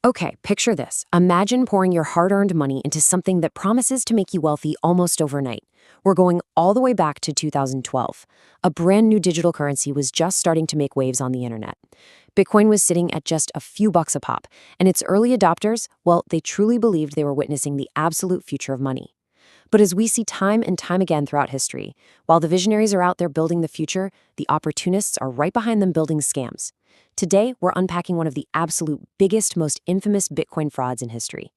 Okay, picture this. Imagine pouring your hard-earned money into something that promises to make you wealthy almost overnight. We're going all the way back to 2012. A brand new digital currency was just starting to make waves on the internet. Bitcoin was sitting at just a few bucks a pop, and its early adopters, well, they truly believed they were witnessing the absolute future of money. But as we see time and time again throughout history, while the visionaries are out there building the future, the opportunists are right behind them building scams. Today, we're unpacking one of the absolute biggest, most infamous Bitcoin frauds in history.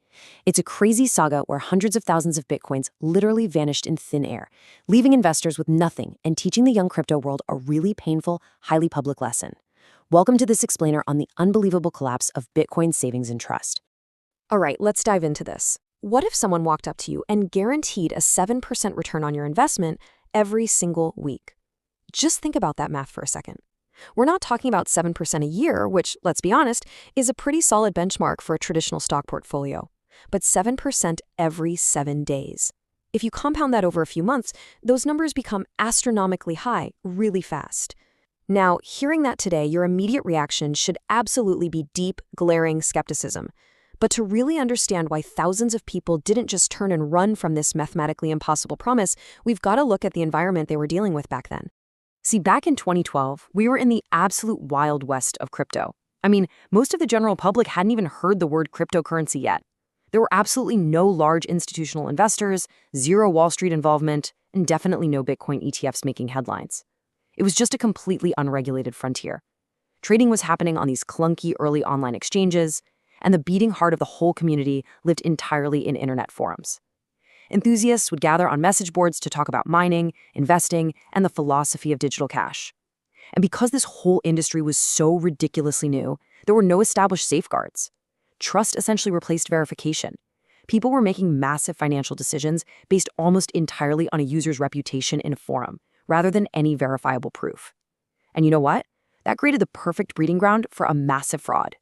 It's a crazy saga where hundreds of thousands of Bitcoins literally vanished in thin air, leaving investors with nothing and teaching the young crypto world a really painful, highly public lesson. Welcome to this explainer on the unbelievable collapse of Bitcoin savings and trust. All right, let's dive into this. What if someone walked up to you and guaranteed a 7% return on your investment every single week? Just think about that math for a second. We're not talking about 7% a year, which, let's be honest, is a pretty solid benchmark for a traditional stock portfolio, but 7% every 7 days. If you compound that over a few months, those numbers become astronomically high really fast. Now, hearing that today, your immediate reaction should absolutely be deep, glaring skepticism. But to really understand why thousands of people didn't just turn and run from this mathematically impossible promise, we've got to look at the environment they were dealing with back then. See, back in 2012, we were in the absolute wild west of crypto. I mean, most of the general public hadn't even heard the word cryptocurrency yet. There were absolutely no large institutional investors, zero Wall Street involvement, and definitely no Bitcoin ETFs making headlines. It was just a completely unregulated frontier. Trading was happening on these clunky early online exchanges, and the beating heart of the whole community lived entirely in internet forums. Enthusiasts would gather on message boards to talk about mining, investing, and the philosophy of digital cash. And because this whole industry was so ridiculously new, there were no established safeguards. Trust essentially replaced verification. People were making massive financial decisions based almost entirely on a user's reputation in a forum, rather than any verifiable proof. And you know what? That created the perfect breeding ground for a massive fraud.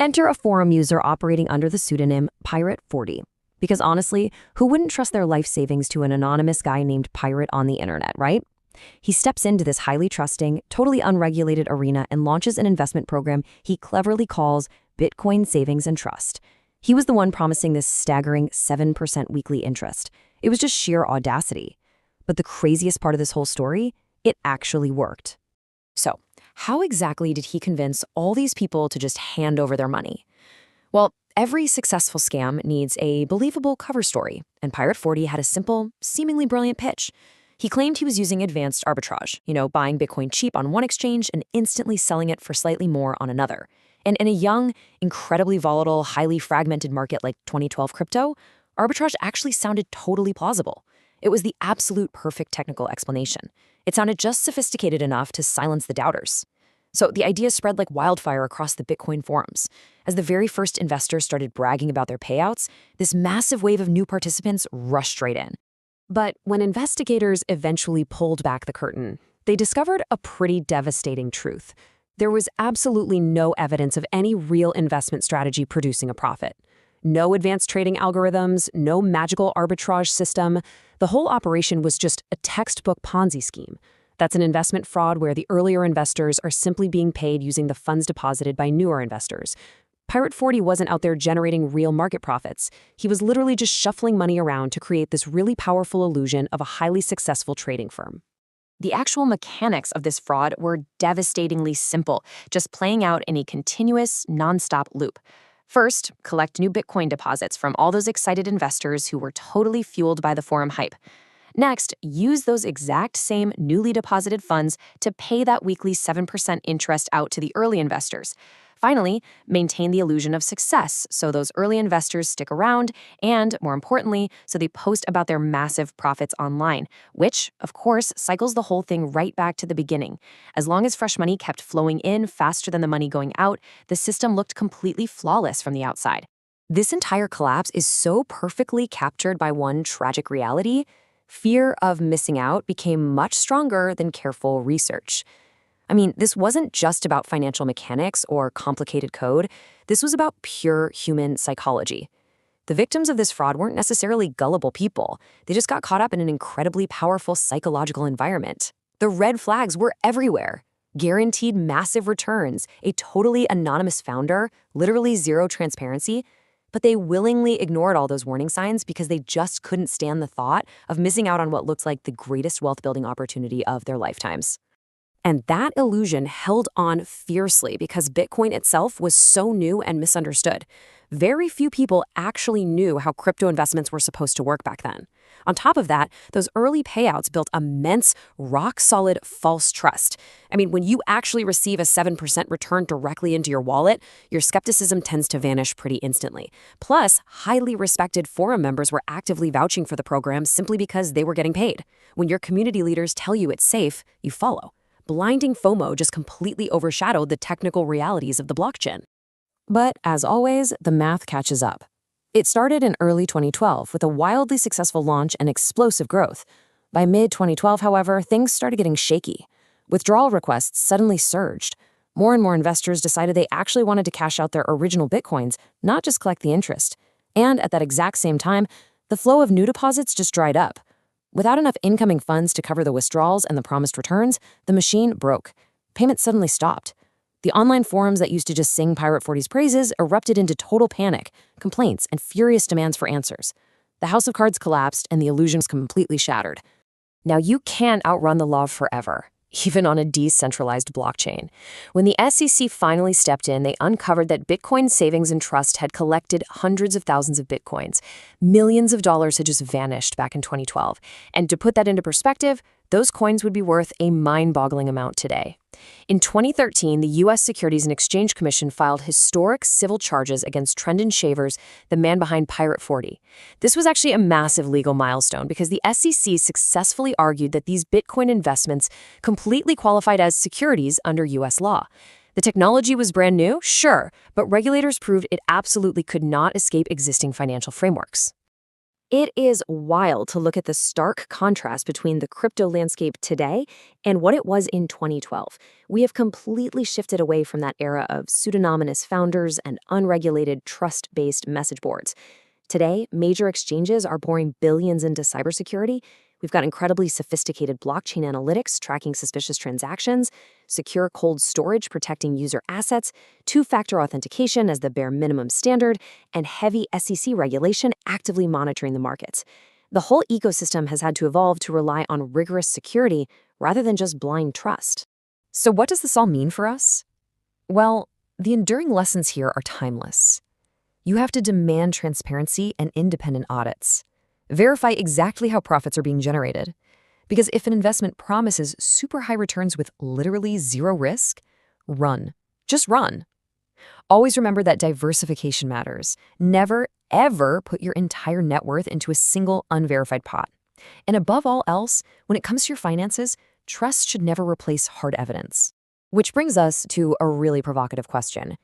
Enter a forum user operating under the pseudonym Pirate40. Because honestly, who wouldn't trust their life savings to an anonymous guy named Pirate on the internet, right? He steps into this highly trusting, totally unregulated arena and launches an investment program he cleverly calls Bitcoin Savings and Trust. He was the one promising this staggering 7% weekly interest. It was just sheer audacity. But the craziest part of this whole story, it actually worked. So, how exactly did he convince all these people to just hand over their money? Well, every successful scam needs a believable cover story, and Pirate40 had a simple, seemingly brilliant pitch. He claimed he was using advanced arbitrage, buying Bitcoin cheap on one exchange and instantly selling it for slightly more on another. And in a young, incredibly volatile, highly fragmented market like 2012 crypto, arbitrage actually sounded totally plausible. It was the absolute perfect technical explanation. It sounded just sophisticated enough to silence the doubters. So the idea spread like wildfire across the Bitcoin forums. As the very first investors started bragging about their payouts, this massive wave of new participants rushed right in. But when investigators eventually pulled back the curtain, they discovered a pretty devastating truth. There was absolutely no evidence of any real investment strategy producing a profit. No advanced trading algorithms, no magical arbitrage system. The whole operation was just a textbook Ponzi scheme. That's an investment fraud where the earlier investors are simply being paid using the funds deposited by newer investors. Pirate40 wasn't out there generating real market profits. He was literally just shuffling money around to create this really powerful illusion of a highly successful trading firm. The actual mechanics of this fraud were devastatingly simple, just playing out in a continuous, nonstop loop. First, collect new Bitcoin deposits from all those excited investors who were totally fueled by the forum hype. Next, use those exact same newly deposited funds to pay that weekly 7% interest out to the early investors. Finally, maintain the illusion of success so those early investors stick around and, more importantly, so they post about their massive profits online, which, of course, cycles the whole thing right back to the beginning. As long as fresh money kept flowing in faster than the money going out, the system looked completely flawless from the outside. This entire collapse is so perfectly captured by one tragic reality. Fear of missing out became much stronger than careful research. I mean, this wasn't just about financial mechanics or complicated code. This was about pure human psychology. The victims of this fraud weren't necessarily gullible people. They just got caught up in an incredibly powerful psychological environment. The red flags were everywhere. guaranteed massive returns, a totally anonymous founder, literally zero transparency. But they willingly ignored all those warning signs because they just couldn't stand the thought of missing out on what looked like the greatest wealth building opportunity of their lifetimes. And that illusion held on fiercely because Bitcoin itself was so new and misunderstood. Very few people actually knew how crypto investments were supposed to work back then. On top of that, those early payouts built immense, rock-solid false trust. I mean, when you actually receive a 7% return directly into your wallet, your skepticism tends to vanish pretty instantly. Plus, highly respected forum members were actively vouching for the program simply because they were getting paid. When your community leaders tell you it's safe, you follow. Blinding FOMO just completely overshadowed the technical realities of the blockchain. But as always, the math catches up. It started in early 2012 with a wildly successful launch and explosive growth. By mid-2012, however, things started getting shaky. Withdrawal requests suddenly surged. More and more investors decided they actually wanted to cash out their original Bitcoins, not just collect the interest. And at that exact same time, the flow of new deposits just dried up. Without enough incoming funds to cover the withdrawals and the promised returns, the machine broke. Payments suddenly stopped. The online forums that used to just sing Pirate 40's praises erupted into total panic, complaints, and furious demands for answers. The house of cards collapsed and the illusion was completely shattered. Now, you can't outrun the law forever, even on a decentralized blockchain. When the SEC finally stepped in, they uncovered that Bitcoin Savings and Trust had collected hundreds of thousands of Bitcoins. Millions of dollars had just vanished back in 2012. And to put that into perspective, those coins would be worth a mind-boggling amount today. In 2013, the U.S. Securities and Exchange Commission filed historic civil charges against Trendon Shavers, the man behind Pirate 40. This was actually a massive legal milestone because the SEC successfully argued that these Bitcoin investments completely qualified as securities under U.S. law. The technology was brand new, sure, but regulators proved it absolutely could not escape existing financial frameworks. It is wild to look at the stark contrast between the crypto landscape today and what it was in 2012. We have completely shifted away from that era of pseudonymous founders and unregulated trust-based message boards. Today, major exchanges are pouring billions into cybersecurity. We've got incredibly sophisticated blockchain analytics tracking suspicious transactions, secure cold storage protecting user assets, two-factor authentication as the bare minimum standard, and heavy SEC regulation actively monitoring the markets. The whole ecosystem has had to evolve to rely on rigorous security rather than just blind trust. So what does this all mean for us? Well, the enduring lessons here are timeless. You have to demand transparency and independent audits. Verify exactly how profits are being generated. Because if an investment promises super high returns with literally zero risk, run. Just run. Always remember that diversification matters. Never, ever put your entire net worth into a single unverified pot. And above all else, when it comes to your finances, trust should never replace hard evidence. Which brings us to a really provocative question.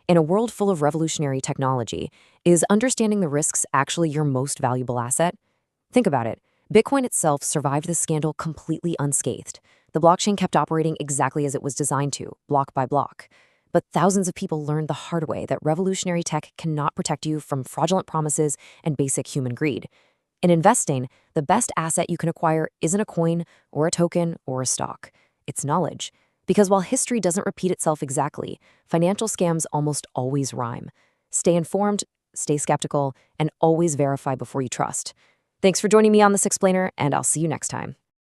In a world full of revolutionary technology, is understanding the risks actually your most valuable asset? Think about it. Bitcoin itself survived the scandal completely unscathed. The blockchain kept operating exactly as it was designed to, block by block. But thousands of people learned the hard way that revolutionary tech cannot protect you from fraudulent promises and basic human greed. In investing, the best asset you can acquire isn't a coin or a token or a stock. It's knowledge. Because while history doesn't repeat itself exactly, financial scams almost always rhyme. Stay informed, stay skeptical, and always verify before you trust. Thanks for joining me on this explainer, and I'll see you next time.